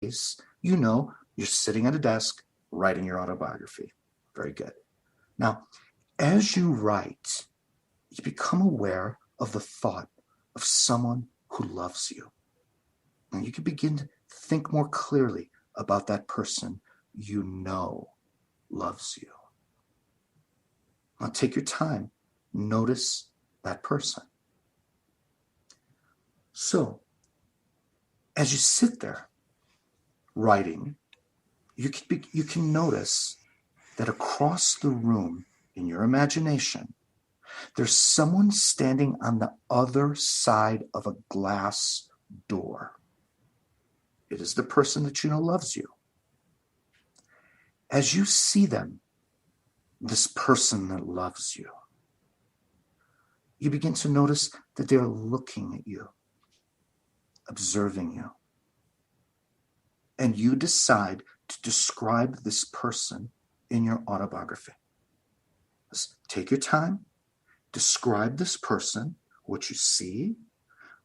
you know you're sitting at a desk writing your autobiography. Very good. Now, as you write, you become aware of the thought of someone who loves you. And you can begin to think more clearly about that person you know loves you. Now take your time. Notice that person. So, as you sit there writing, you can notice that across the room in your imagination, there's someone standing on the other side of a glass door. It is the person that you know loves you. As you see them, this person that loves you, you begin to notice that they're looking at you, observing you. And you decide to describe this person in your autobiography. Just take your time, describe this person, what you see,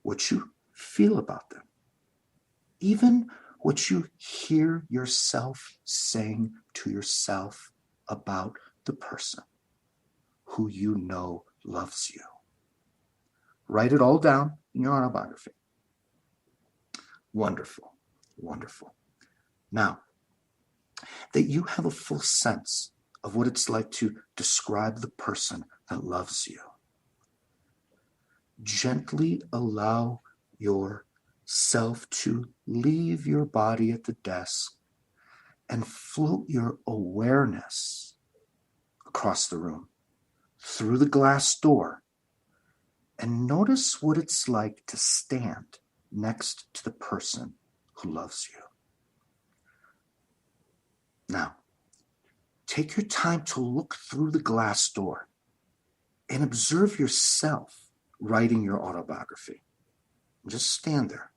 what you feel about them, even what you hear yourself saying to yourself about the person who you know loves you. Write it all down in your autobiography. Wonderful, wonderful. Now, that you have a full sense of what it's like to describe the person that loves you, gently allow yourself to leave your body at the desk and float your awareness across the room, through the glass door, and notice what it's like to stand next to the person who loves you. Now, take your time to look through the glass door and observe yourself writing your autobiography. Just stand there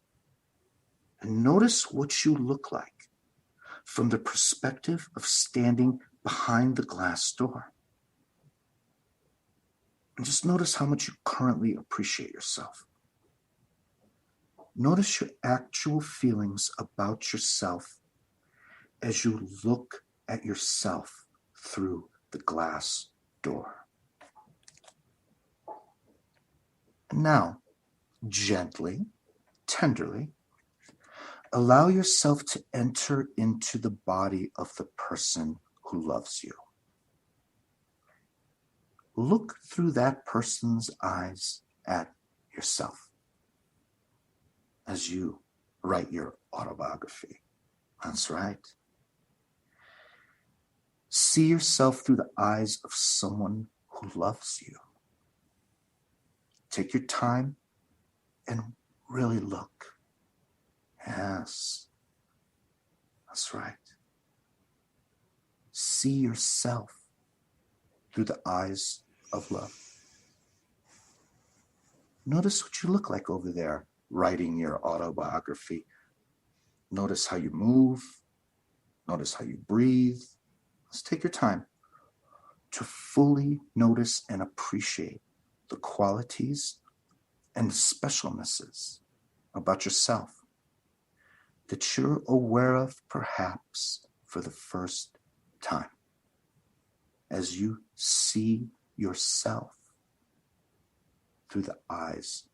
and notice what you look like from the perspective of standing behind the glass door. And just notice how much you currently appreciate yourself. Notice your actual feelings about yourself as you look at yourself through the glass door. And now, gently, tenderly, allow yourself to enter into the body of the person who loves you. Look through that person's eyes at yourself as you write your autobiography. That's right. See yourself through the eyes of someone who loves you. Take your time and really look. Yes, that's right. See yourself through the eyes of love. Notice what you look like over there writing your autobiography. Notice how you move. Notice how you breathe. Let's take your time to fully notice and appreciate the qualities and the specialnesses about yourself that you're aware of perhaps for the first time as you see yourself through the eyes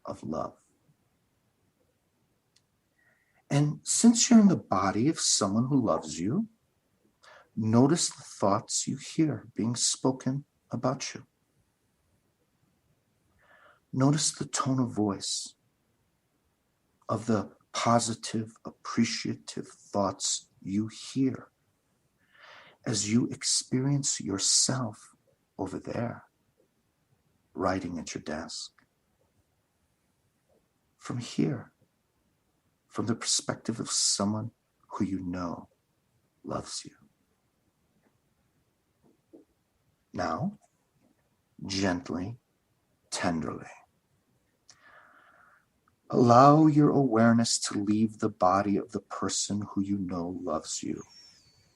of love. And since you're in the body of someone who loves you, notice the thoughts you hear being spoken about you. Notice the tone of voice of the positive, appreciative thoughts you hear as you experience yourself over there, writing at your desk. From here, from the perspective of someone who you know loves you. Now, gently, tenderly, allow your awareness to leave the body of the person who you know loves you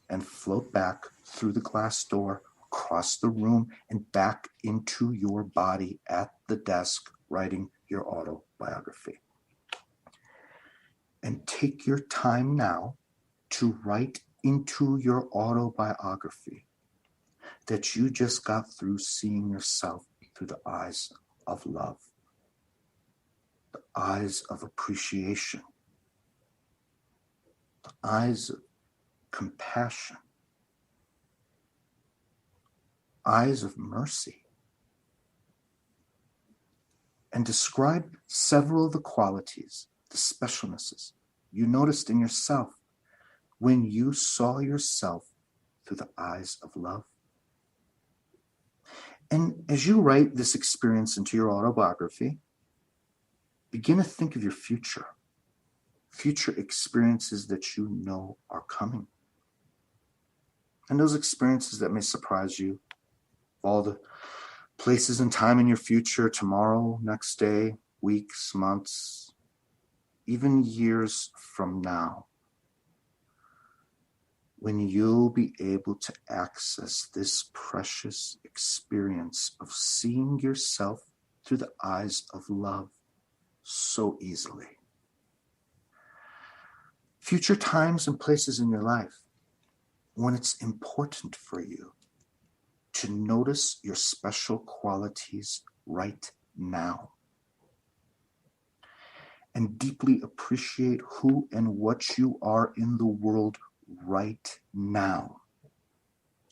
and float back through the glass door, across the room, and back into your body at the desk writing your autobiography. And take your time now to write into your autobiography that you just got through seeing yourself through the eyes of love, the eyes of appreciation, the eyes of compassion, eyes of mercy. And describe several of the qualities, the specialnesses you noticed in yourself when you saw yourself through the eyes of love. And as you write this experience into your autobiography, begin to think of your future experiences that you know are coming. And those experiences that may surprise you, all the places and time in your future, tomorrow, next day, weeks, months, even years from now, when you'll be able to access this precious experience of seeing yourself through the eyes of love so easily. Future times and places in your life when it's important for you to notice your special qualities right now and deeply appreciate who and what you are in the world right now.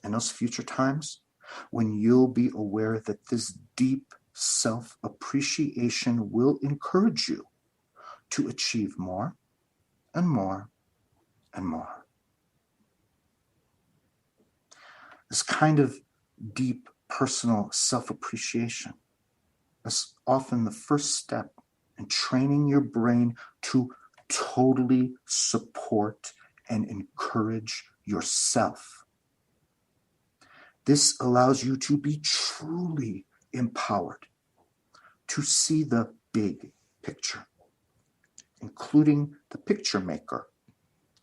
And those future times when you'll be aware that this deep self-appreciation will encourage you to achieve more and more and more. This kind of deep personal self-appreciation is often the first step in training your brain to totally support and encourage yourself. This allows you to be truly empowered to see the big picture, including the picture maker,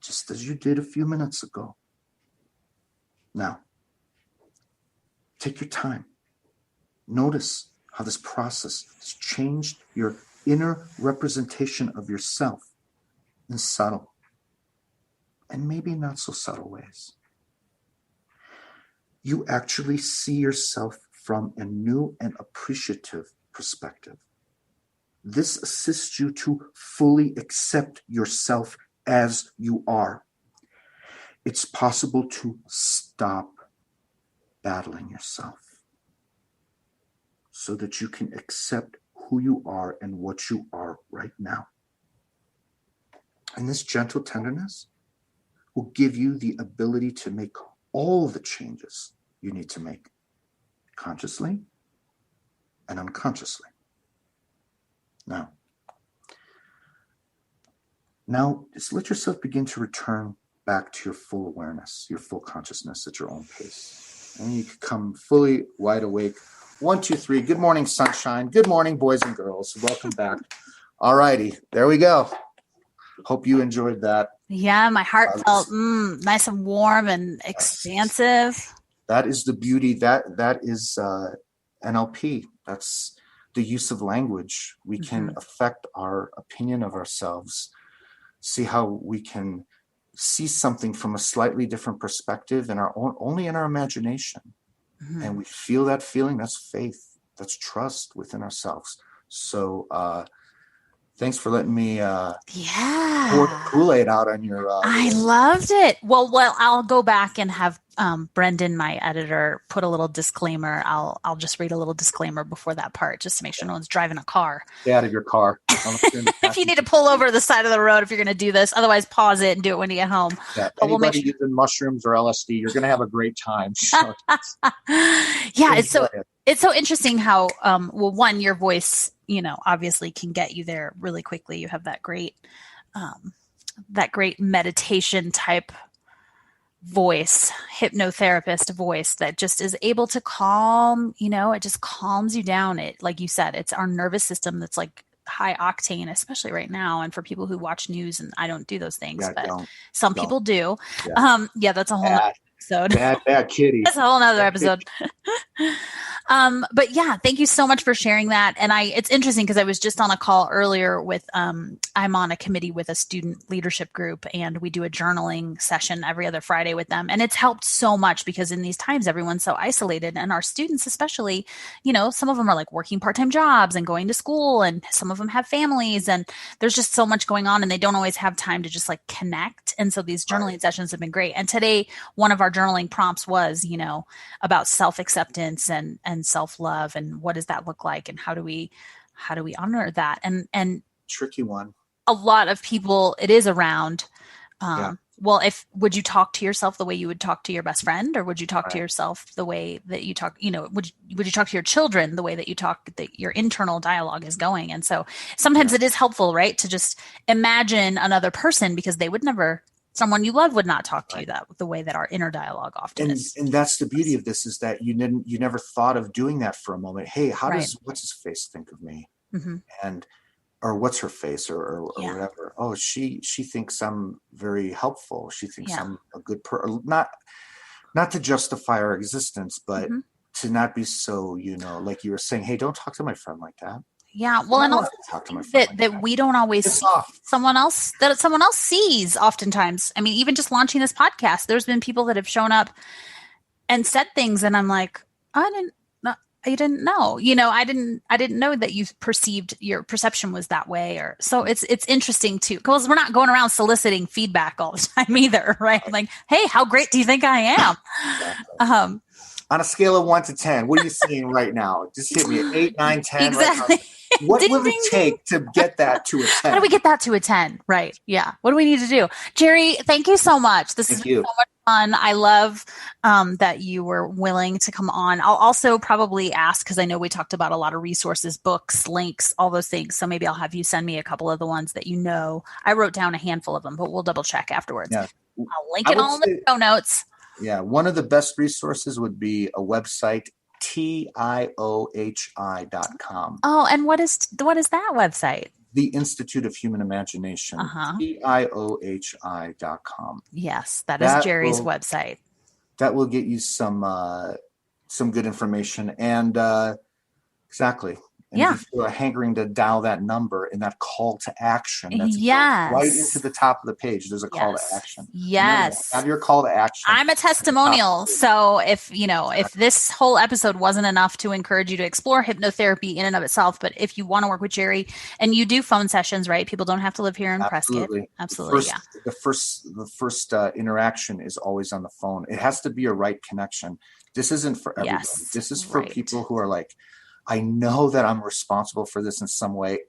just as you did a few minutes ago. Now, take your time. Notice how this process has changed your inner representation of yourself in subtle and maybe not so subtle ways. You actually see yourself from a new and appreciative perspective. This assists you to fully accept yourself as you are. It's possible to stop battling yourself so that you can accept who you are and what you are right now. And this gentle tenderness will give you the ability to make all the changes you need to make, consciously and unconsciously. Now, just let yourself begin to return back to your full awareness, your full consciousness at your own pace. And you can come fully wide awake. 1, 2, 3. Good morning, sunshine. Good morning, boys and girls. Welcome back. All righty. There we go. Hope you enjoyed that. Yeah, my heart felt nice and warm and expansive. That is the beauty. That is NLP. That's the use of language. We can affect our opinion of ourselves, see how we can see something from a slightly different perspective in our own, only in our imagination. And we feel that feeling. That's faith. That's trust within ourselves. So thanks for letting me pour the Kool-Aid out on your I loved it. Well, I'll go back and have Brendan, my editor, put a little disclaimer. I'll just read a little disclaimer before that part, just to make sure no one's driving a car. Stay out of your car. If you need to pull over to the side of the road if you're going to do this. Otherwise, pause it and do it when you get home. Yeah, anybody using mushrooms or LSD, you're going to have a great time. So yeah, it's so interesting how, one, your voice, obviously can get you there really quickly. You have that great meditation type voice, hypnotherapist voice that just is able to calm, it just calms you down. It, like you said, it's our nervous system that's like high octane, especially right now. And for people who watch news, and I don't do those things, but some people do. Yeah, that's a whole nother episode. Bad kitty. That's a whole nother episode. But yeah, thank you so much for sharing that. And it's interesting because I was just on a call earlier with, I'm on a committee with a student leadership group, and we do a journaling session every other Friday with them. And it's helped so much because in these times, everyone's so isolated, and our students, especially, some of them are like working part-time jobs and going to school, and some of them have families, and there's just so much going on, and they don't always have time to just like connect. And so these journaling sessions have been great. And today, one of our journaling prompts was, about self-acceptance and self-love, and what does that look like, and how do we honor that? And tricky one. A lot of people, it is around, well, would you talk to yourself the way you would talk to your best friend, or would you talk to yourself the way that you talk, would you talk to your children the way that you talk, that your internal dialogue is going? And so sometimes it is helpful, right, to just imagine another person, because they would never, someone you love would not talk to you the way that our inner dialogue often is. And that's the beauty of this, is that you never thought of doing that for a moment. Hey, what's his face think of me? Mm-hmm. And, or what's her face, or whatever. Oh, she thinks I'm very helpful. She thinks I'm a good person. Not to justify our existence, but to not be so, like you were saying, hey, don't talk to my friend like that. Yeah, well, and also that we don't always see someone else sees oftentimes. I mean, even just launching this podcast, there's been people that have shown up and said things, and I'm like, I didn't know. I didn't know that your perception was that way. Or so it's interesting too, because we're not going around soliciting feedback all the time either, right? Like, hey, how great do you think I am? Exactly. On a scale of 1 to 10, what are you seeing right now? Just hit me at 8, 9, 10. Exactly. Right. What will it take to get that to a 10? How do we get that to a 10? Right. Yeah. What do we need to do? Jerry, thank you so much. This has been so much fun. I love that you were willing to come on. I'll also probably ask, because I know we talked about a lot of resources, books, links, all those things. So maybe I'll have you send me a couple of the ones that I wrote down a handful of them, but we'll double check afterwards. Yeah. I'll link it all in the show notes. Yeah, one of the best resources would be a website, tiohi.com. Oh, and what is that website? The Institute of Human Imagination, tiohi.com. Yes, that is Jerry's website. That will get you some good information, and exactly. And if you feel a hankering to dial that number and that call to action, that's right into the top of the page. There's a call to action. Yes. Have your call to action. I'm a testimonial. So if this whole episode wasn't enough to encourage you to explore hypnotherapy in and of itself, but if you want to work with Jerry, and you do phone sessions, right? People don't have to live here in Prescott. Absolutely. The first interaction is always on the phone. It has to be a right connection. This isn't for everybody. This is for people who are like, I know that I'm responsible for this in some way.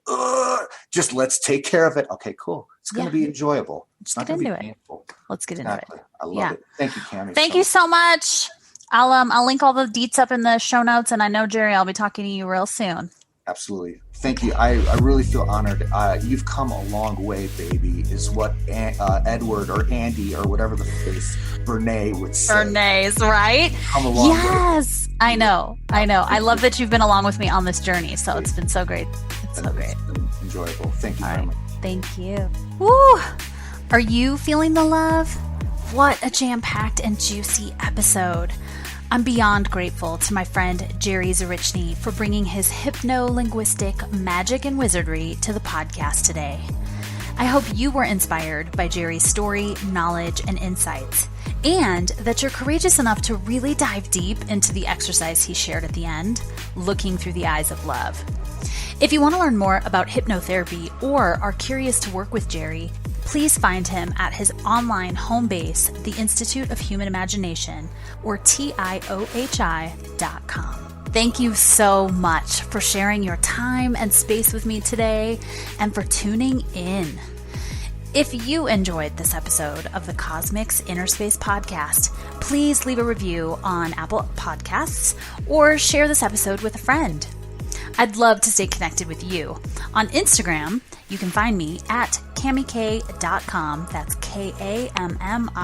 Just let's take care of it. Okay, cool. It's going to be enjoyable. It's not going to be painful. Let's get into it. I love it. Thank you, Cami. Thank you so much. I'll link all the deets up in the show notes. And I know, Jerry, I'll be talking to you real soon. Absolutely. Thank you. I really feel honored. You've come a long way, baby, is what Edward or Andy or whatever the face Bernays would say. Bernays, right? Come a long way. Yes. I know. I love that you've been along with me on this journey. So it's been so great. It's been enjoyable. Thank you very much. Thank you. Woo! Are you feeling the love? What a jam-packed and juicy episode. I'm beyond grateful to my friend Jerry Zaryczny for bringing his hypno-linguistic magic and wizardry to the podcast today. I hope you were inspired by Jerry's story, knowledge, and insights, and that you're courageous enough to really dive deep into the exercise he shared at the end, looking through the eyes of love. If you want to learn more about hypnotherapy or are curious to work with Jerry, please find him at his online home base, the Institute of Human Imagination, or tiohi.com. Thank you so much for sharing your time and space with me today and for tuning in. If you enjoyed this episode of the Cosmix Innerspace podcast, please leave a review on Apple Podcasts or share this episode with a friend. I'd love to stay connected with you. On Instagram, you can find me at KamiK.com. That's KamiK.com,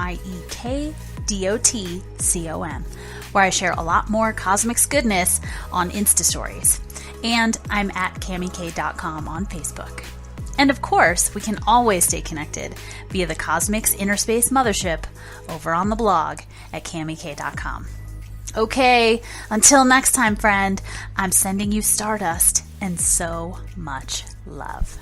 where I share a lot more Cosmix goodness on Insta stories. And I'm at KamiK.com on Facebook. And of course, we can always stay connected via the Cosmix Innerspace Mothership over on the blog at KamiK.com. Okay, until next time, friend, I'm sending you stardust and so much love.